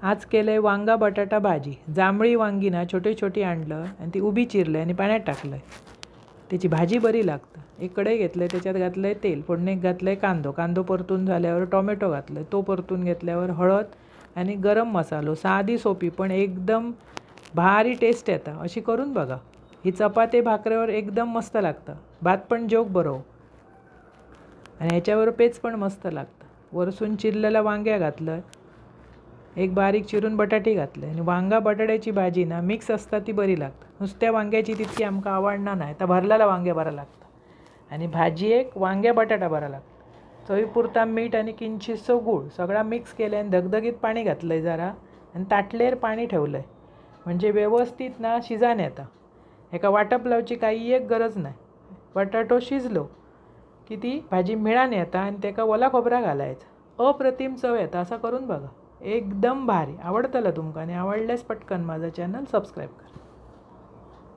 आज केलं वांगा बटाटा भाजी। जांभळी वांगी ना छोटी छोटी आणलं आणि ती उभी चिरलं आणि पाण्यात टाकलं त्याची भाजी बरी लागतं। एक कढई घेतलं, त्याच्यात घातलं तेल, फोडणीत घातलं कांदो परतून झाल्यावर टोमॅटो घातलं, तो परतून घेतल्यावर हळद आणि गरम मसालो। साधी सोपी पण एकदम भारी टेस्ट येतं, अशी करून बघा। ही चपाती भाकरीवर एकदम मस्त लागतं, भात पण जोग बरो आणि ह्याच्यावर पेज पण मस्त लागतं। वरसून चिरलेला वांग्या घातलं, एक बारीक चिरून बटाटे घातले आणि वांगा बटाट्याची भाजी ना मिक्स असता ती बरी लागतं। नुसत्या वांग्याची तितकी आमका आवडणार नाही, तर भरलेला वांगे बरा लागतं आणि भाजी एक वांग्या बटाटा बरा लागतं। चवीपुरता मीठ आणि किंचितसं गूळ सगळा मिक्स केलं आणि धगधगीत पाणी घातलं जरा आणि ताटलेर पाणी ठेवलं म्हणजे व्यवस्थित ना शिजान येतं। एका वाटप लावची काही एक गरज नाही। बटाटो शिजलो की ती भाजी मिळान येता आणि त्याका ओला खोबरा घालायचा, अप्रतिम चव येतं। असं करून बघा, एकदम भारी आवडतलं तुमका आणि आवडल्यास पटकन माझं चॅनल सबस्क्राईब करा।